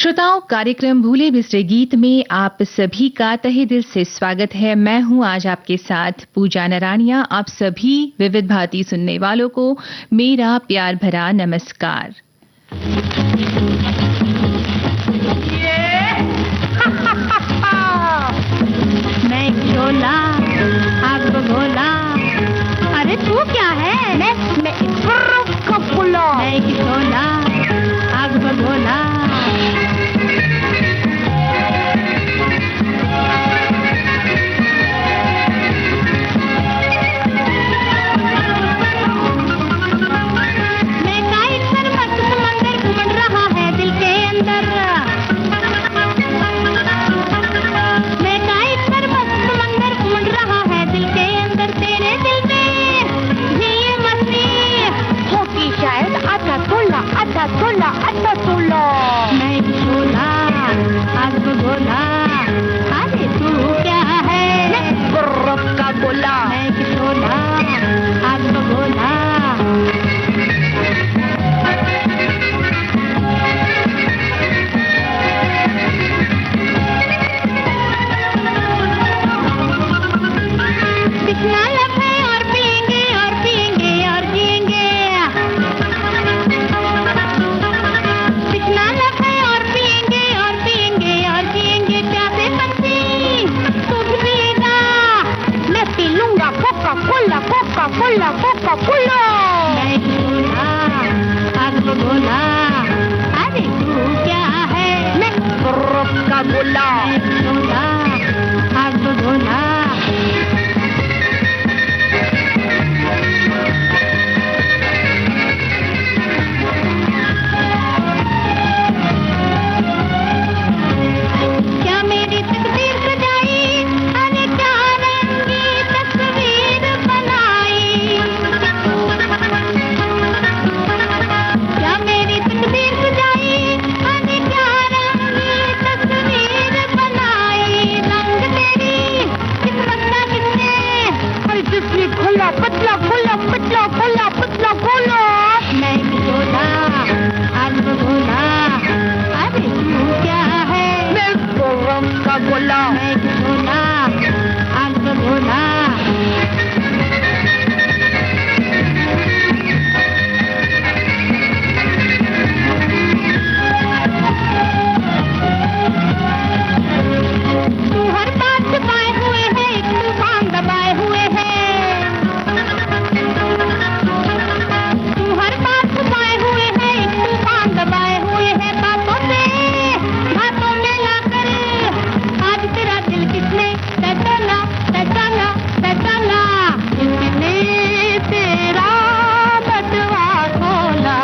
श्रोताओं, कार्यक्रम भूले बिसरे गीत में आप सभी का तहे दिल से स्वागत है। मैं हूं आज आपके साथ पूजा नरानिया। आप सभी विविध भारती सुनने वालों को मेरा प्यार भरा नमस्कार। मैं शोला आग भोला। अरे तू क्या है? मैं शोला आग भोला। मैं शोला आग भोला। अरे तू क्या है? गुर्रफ का गोला। मैं शोला आग भोला। दिखना लब है और पिएंगे और पिएंगे और जिएंगे। दिखना लब है और पिएंगे और पिएंगे और जिएंगे। प्यासे पंछी तू भी पिएगा। मैं पी लूंगा Coca Cola Coca Cola Coca Cola. मैं शोला आग भोला। अरे तू क्या है? मैं गुर्रफ का गोला। मैं शोला आग भोला। पतला गोला पतला गोला पतला गोला। मैं शोला आग भोला। अरे तू क्या है? मैं गुर्रफ का गोला। मैं शोला आग भोला। तू हर बात छुपाए हुए है, एक तूफान दबाए हुए है। दबाए हुए हैं बातों में लाकर। आज तेरा दिल किसने पहचाना पहचाना पहचाना? किसने तेरा बटवा खोला?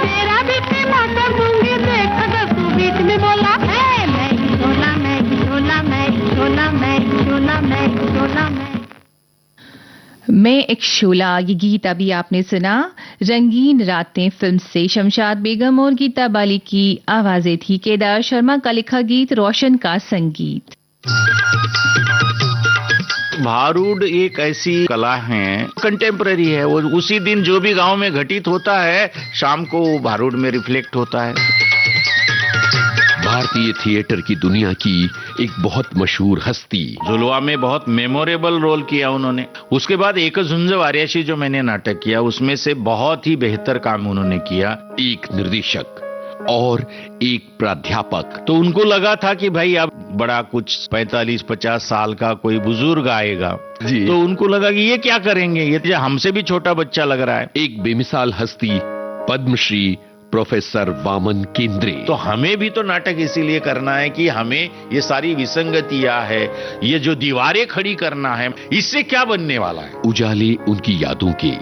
तेरा बीच में मौसम दूंगी देख अगर तू बीच में बोला है। मैं शोला मैं शोला मैं शोला मैं शोला मैं शोला मैं। मैं एक शोला, ये गीत अभी आपने सुना रंगीन रातें फिल्म से। शमशाद बेगम और गीता बाली की आवाजें थी। केदार शर्मा का लिखा गीत, रोशन का संगीत। भारूड एक ऐसी कला है, कंटेम्पररी है। वो उसी दिन जो भी गांव में घटित होता है, शाम को भारूड में रिफ्लेक्ट होता है। भारतीय थिएटर की दुनिया की एक बहुत मशहूर हस्ती। जुलवा में बहुत मेमोरेबल रोल किया उन्होंने। उसके बाद एक झुंझ वारियाशी जो मैंने नाटक किया, उसमें से बहुत ही बेहतर काम उन्होंने किया। एक निर्देशक और एक प्राध्यापक। तो उनको लगा था कि भाई अब बड़ा कुछ 45-50 साल का कोई बुजुर्ग आएगा जी। तो उनको लगा कि ये क्या करेंगे, ये हमसे भी छोटा बच्चा लग रहा है। एक बेमिसाल हस्ती, पद्मश्री प्रोफेसर वामन केंद्रे। तो हमें भी तो नाटक इसीलिए करना है कि हमें ये सारी विसंगतियां है, ये जो दीवारें खड़ी करना है, इससे क्या बनने वाला है। उजाले उनकी यादों के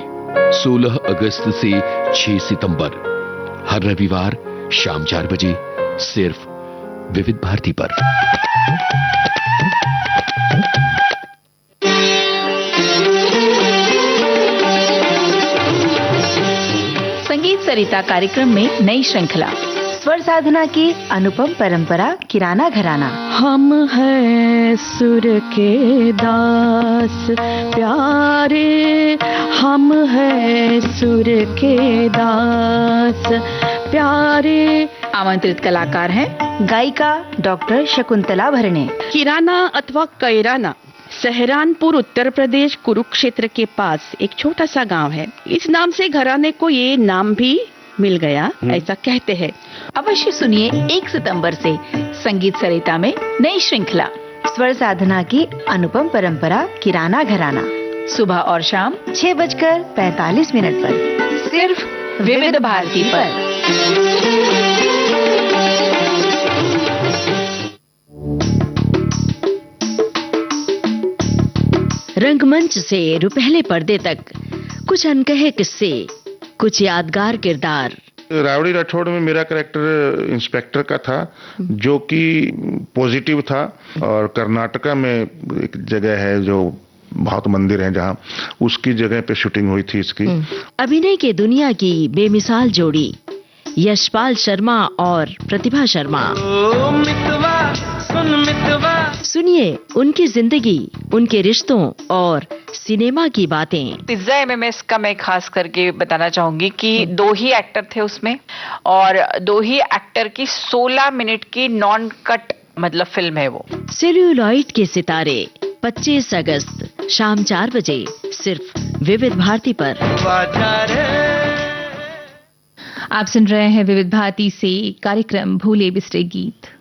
16 अगस्त से 6 सितंबर हर रविवार शाम 4 बजे सिर्फ विविध भारती पर। संगीत सरिता कार्यक्रम में नई श्रृंखला स्वर साधना की अनुपम परंपरा किराना घराना। हम हैं सुर के दास प्यारे, हम हैं सुर के दास प्यारे। आमंत्रित कलाकार हैं गायिका डॉक्टर शकुंतला भरणे। किराना अथवा कैराना सहरानपुर उत्तर प्रदेश कुरुक्षेत्र के पास एक छोटा सा गांव है। इस नाम से घराने को ये नाम भी मिल गया, ऐसा कहते हैं। अवश्य सुनिए 1 सितंबर से संगीत सरिता में नई श्रृंखला स्वर साधना की अनुपम परंपरा किराना घराना, सुबह और शाम 6:45 पर सिर्फ विविध भारती पर। रंगमंच से रुपहले पर्दे तक कुछ अनकहे किस्से, कुछ यादगार किरदार। रावड़ी राठौड़ में मेरा कैरेक्टर इंस्पेक्टर का था, जो कि पॉजिटिव था। और कर्नाटका में एक जगह है जो बहुत मंदिर है, जहाँ उसकी जगह पे शूटिंग हुई थी इसकी। अभिनय के दुनिया की बेमिसाल जोड़ी यशपाल शर्मा और प्रतिभा शर्मा। सुनिए उनकी जिंदगी, उनके रिश्तों और सिनेमा की बातें। पिज्जा MMS का मैं खास करके बताना चाहूंगी कि 2 ही एक्टर थे उसमें, और 2 ही एक्टर की 16 मिनट की नॉन कट मतलब फिल्म है वो। सेल्यूलॉइड के सितारे 25 अगस्त शाम 4 बजे सिर्फ विविध भारती पर। आप सुन रहे हैं विविध भारती से कार्यक्रम भूले बिसरे गीत।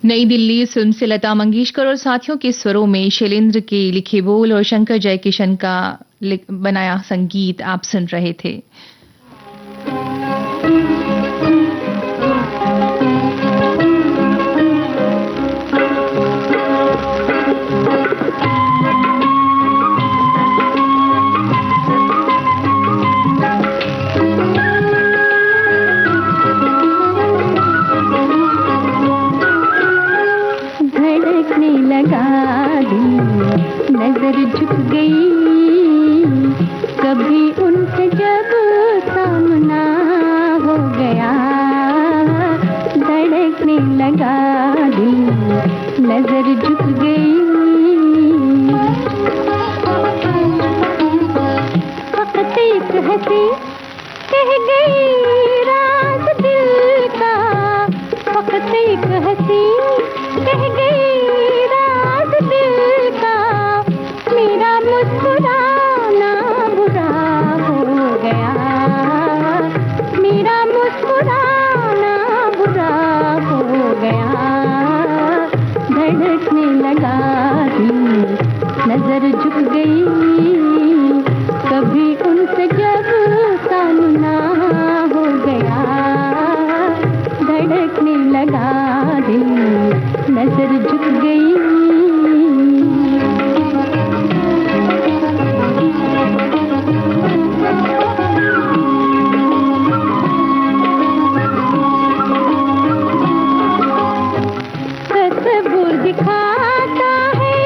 नई दिल्ली फिल्म से लता मंगेशकर और साथियों के स्वरों में शैलेंद्र के लिखे बोल और शंकर जयकिशन का बनाया संगीत आप सुन रहे थे। लगा दिल, नजर झुक गई। फकत एक हंसी कह गई राज दिल का, फकत एक हंसी कह गई राज दिल का। मेरा मुस्कुराना बुरा हो गया, मेरा मुस्कुराना बुरा हो गया। धड़कने लगा दिल, नजर झुक गई। कभी उनसे जब सामना हो गया, धड़कने लगा दिल, नजर झुक गई। तस्वीर दिखाता है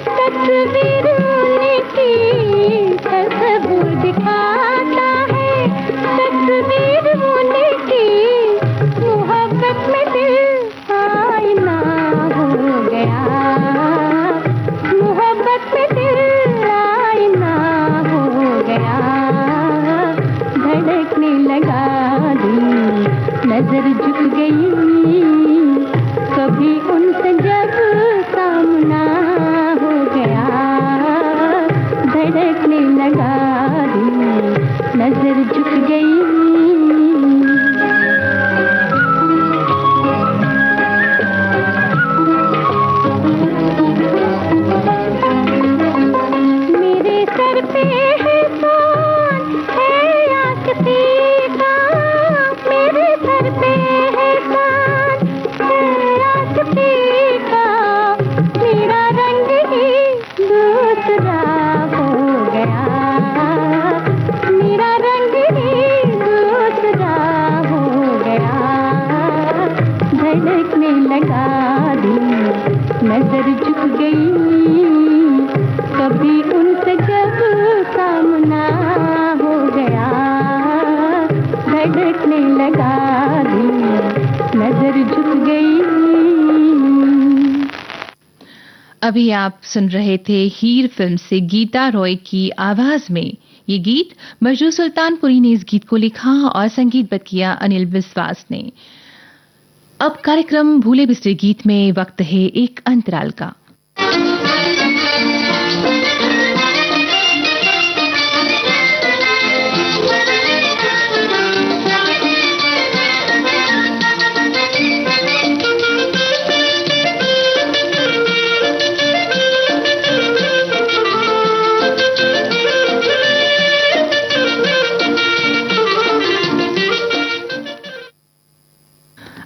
तस्वीर उनकी, तस्वीर दिखाता है तस्वीर उनकी। मोहब्बत में दिल आईना हो गया, मोहब्बत में दिल आईना हो गया। धड़कने लगा दिल, नजर झुक गई। कभी उनसे जब सामना हो गया, धड़कने लगा दिल, नजर झुक गई। मेरे सर पे है सोन है आसती का, मेरे सर पे है सोन है आसती का। मेरा रंग ही दूसरा हो गया, मेरा रंग ही दूसरा हो गया। धड़कने लगा दिल, नजर झुक गई। कभी उनसे जब सामना हो गया, धड़कने लगा दिल, नजर झुक गई। अभी आप सुन रहे थे हीर फिल्म से गीता रॉय की आवाज में ये गीत। मजरू सुल्तानपुरी ने इस गीत को लिखा और संगीतबद्ध किया अनिल विश्वास ने। अब कार्यक्रम भूले बिसरे गीत में वक्त है एक अंतराल का।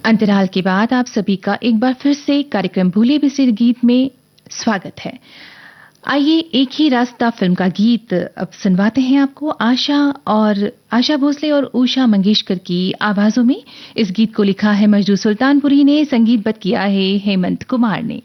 अंतराल के बाद आप सभी का एक बार फिर से कार्यक्रम भूले बिसरे गीत में स्वागत है। आइए एक ही रास्ता फिल्म का गीत अब सुनवाते हैं आपको। आशा भोसले और उषा मंगेशकर की आवाजों में इस गीत को लिखा है मजरू सुल्तानपुरी ने, संगीतबद्ध किया है हेमंत कुमार ने।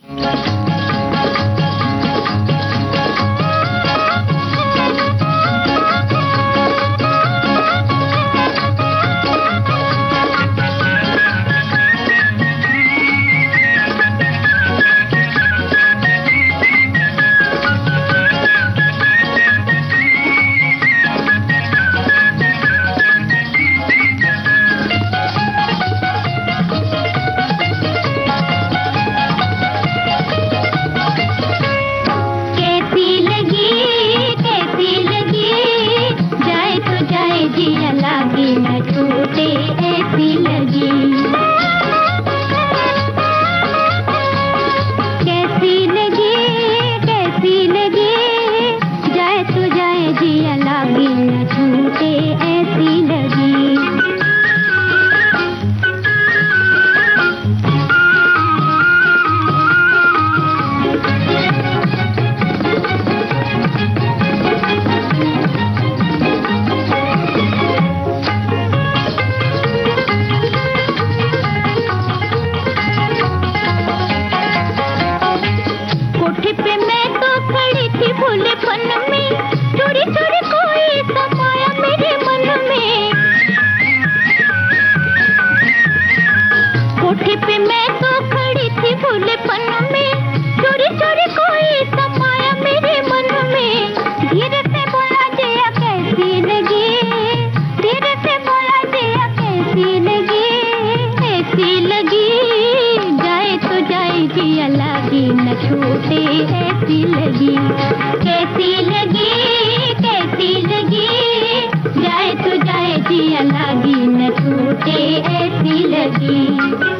जिंदगी।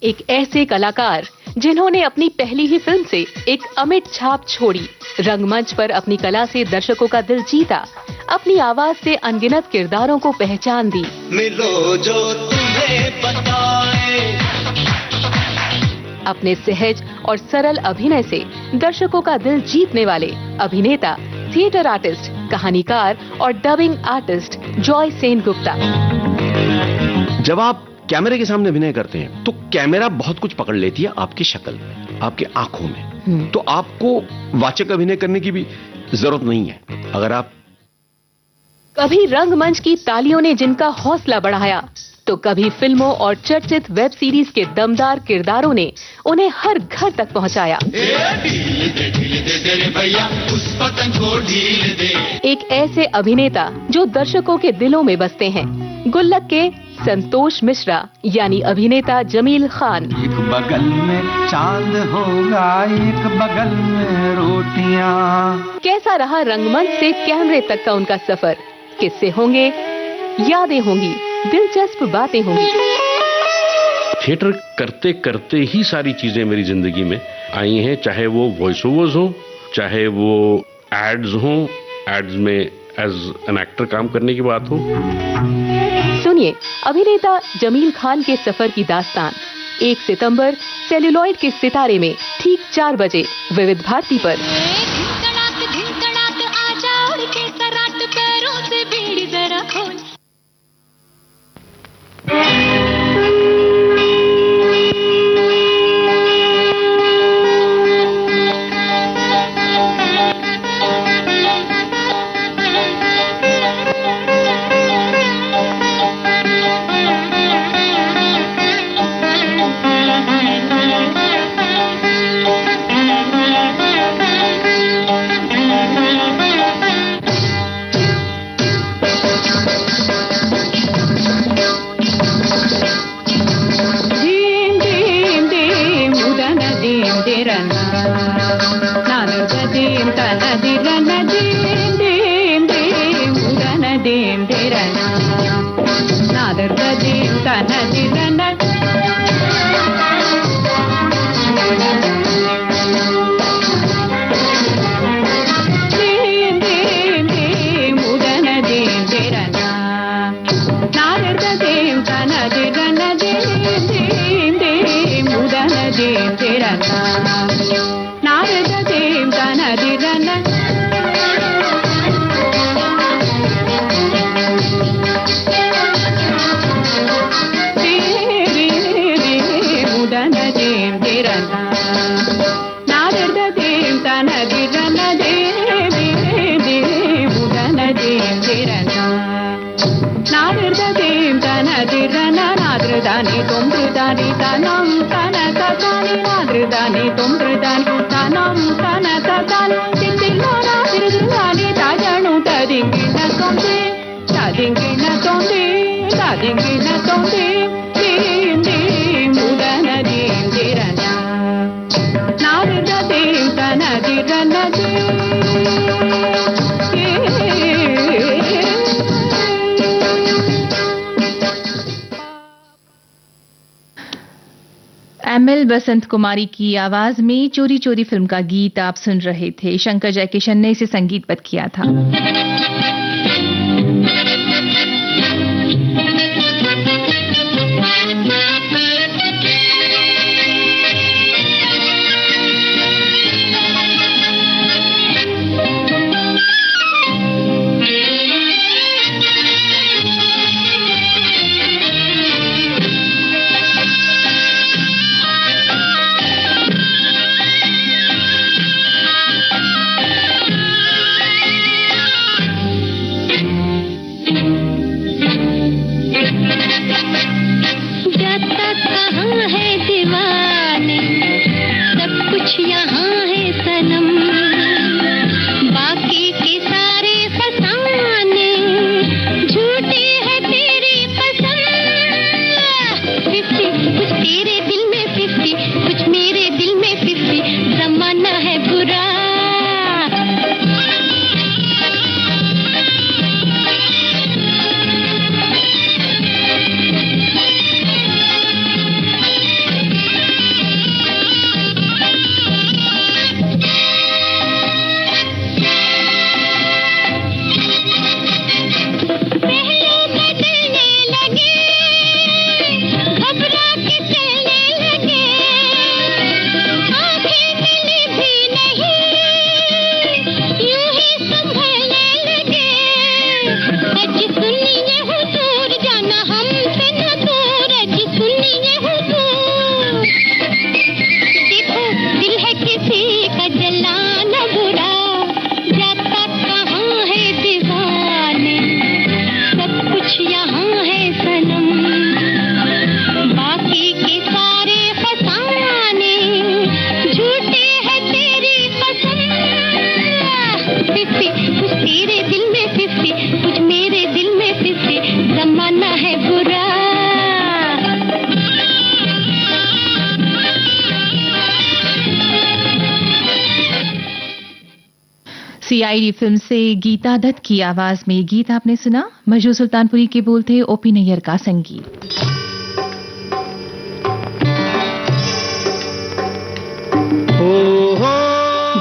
एक ऐसे कलाकार जिन्होंने अपनी पहली ही फिल्म से एक अमिट छाप छोड़ी, रंगमंच पर अपनी कला से दर्शकों का दिल जीता, अपनी आवाज से अनगिनत किरदारों को पहचान दी। मिलो जो तुम्हें बताए। अपने सहज और सरल अभिनय से दर्शकों का दिल जीतने वाले अभिनेता, थिएटर आर्टिस्ट, कहानीकार और dubbing artist Joy Sen Gupta. जब आप कैमरे के सामने अभिनय करते हैं तो कैमरा बहुत कुछ पकड़ लेती है आपकी शक्ल में, आपकी आंखों में, तो आपको वाचक अभिनय करने की भी जरूरत नहीं है। अगर आप कभी रंगमंच की तालियों ने जिनका हौसला बढ़ाया, तो कभी फिल्मों और चर्चित वेब सीरीज के दमदार किरदारों ने उन्हें हर घर तक पहुंचाया। एक ऐसे अभिनेता जो दर्शकों के दिलों में बसते हैं, गुल्लक के संतोष मिश्रा यानी अभिनेता जमील खान। एक बगल में चांद होगा, एक बगल में रोटियां। कैसा रहा रंगमंच से कैमरे तक का उनका सफर? किस्से होंगे, यादें होंगी, दिलचस्प बातें होंगी। थिएटर करते करते ही सारी चीजें मेरी जिंदगी में आई हैं, चाहे वो वॉइस ओवर्स हो, चाहे वो एड्स हो, एड्स में एज एन एक्टर काम करने की बात हो। सुनिए अभिनेता जमील खान के सफर की दास्तान 1 सितंबर सेल्यूलॉइड के सितारे में ठीक 4 बजे विविध भारती पर। एमएल बसंत कुमारी की आवाज में चोरी चोरी फिल्म का गीत आप सुन रहे थे। शंकर जयकिशन ने इसे संगीतबद्ध किया था। CID फिल्म से गीता दत्त की आवाज में गीत आपने सुना। मजरू सुल्तानपुरी के बोल थे, ओपी नैयर का संगीत।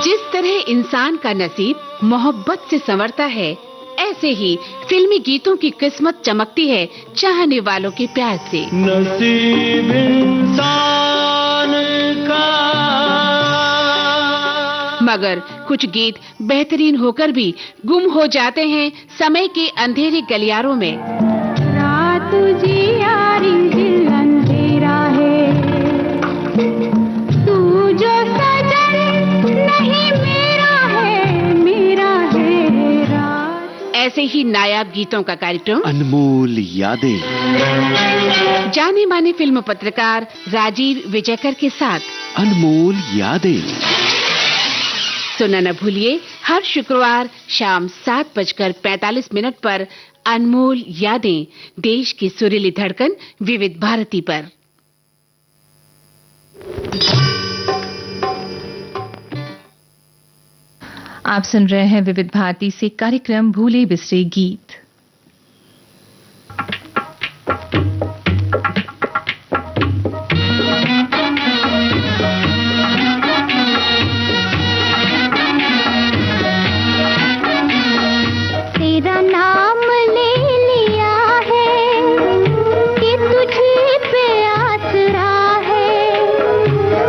जिस तरह इंसान का नसीब मोहब्बत से संवरता है, ऐसे ही फिल्मी गीतों की किस्मत चमकती है चाहने वालों के प्यार से। नसीब इंसान का। मगर कुछ गीत बेहतरीन होकर भी गुम हो जाते हैं समय के अंधेरे गलियारों में। रात जियारी दिल अंधेरा है, तू जो सजन नहीं मेरा है रात। ऐसे ही नायाब गीतों का कार्यक्रम अनमोल यादें, जाने माने फिल्म पत्रकार राजीव विजयकर के साथ अनमोल यादें। सुनना न भूलिए हर शुक्रवार शाम 7:45 पर अनमोल यादें, देश की सुरीली धड़कन विविध भारती पर। आप सुन रहे हैं विविध भारती से कार्यक्रम भूले बिसरे गीत। तेरा नाम ले लिया है कि तुझे पे आसरा है,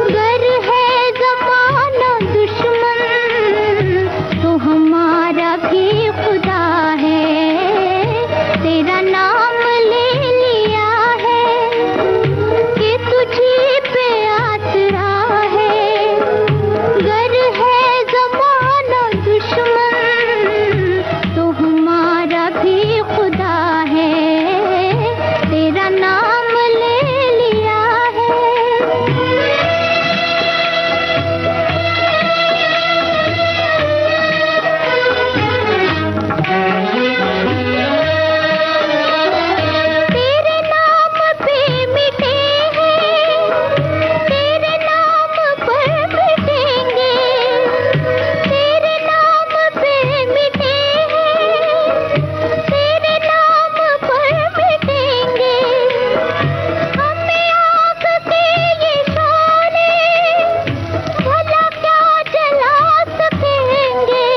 गर है ज़माना दुश्मन तो हमारा भी खुदा है। तेरा नाम ले लिया है कि तुझे पे आसरा है, गर है ज़माना दुश्मन तो हमारा भी खुदा है। तेरा नाम ले लिया है। तेरे नाम पे मिटे हैं, तेरे नाम पर मिटेंगे, तेरे नाम पे मिटे हैं, तेरे नाम पर मिटेंगे। हमें आग के ये शोले भला क्या जला सकेंगे।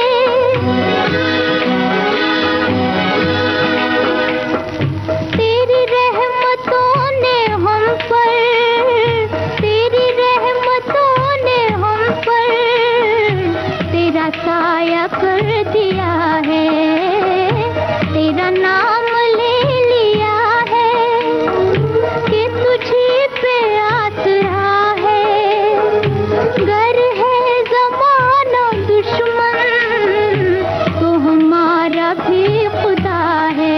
तेरी रहमतों ने हम पर, तेरी रहमतों ने हम पर तेरा साया कर दिया है। तेरा नाम ले लिया है कि तुझे पे आसरा है, गर है ज़माना दुश्मन तो हमारा भी खुदा है।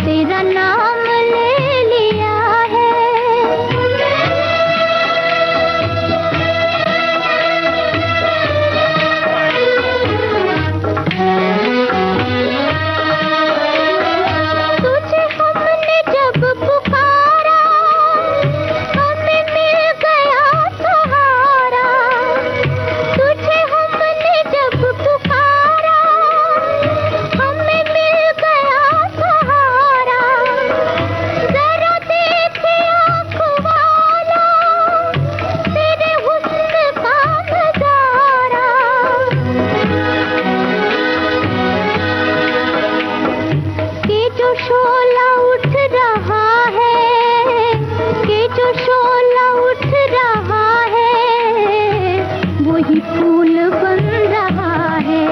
तेरा नाम ले लिया है। तुझे हमने जब पुकारा, हमें मिल गया सहारा। तुझे हमने जब पुकारा, हमें मिल गया सहारा। जरा देखे आँख वाला तेरे हुस्न का नजारा। के जो शोला उठ रहा है, के जो शोला उठ रहा है, वही फूल बन रहा है।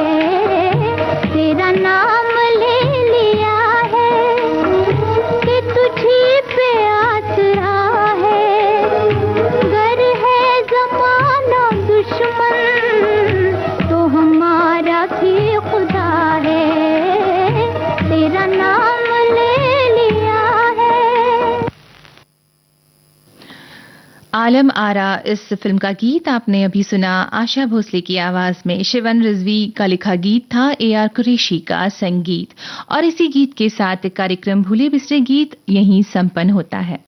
तेरा नाम ले लिया है कि तुझे पे आसरा है, गर है ज़माना दुश्मन तो हमारा भी खुदा है। तेरा नाम ले लिया है। आलम आरा इस फिल्म का गीत आपने अभी सुना। आशा भोसले की आवाज में शिवन रिजवी का लिखा गीत था, AR कुरैशी का संगीत। और इसी गीत के साथ कार्यक्रम भूले बिसरे गीत यहीं संपन्न होता है।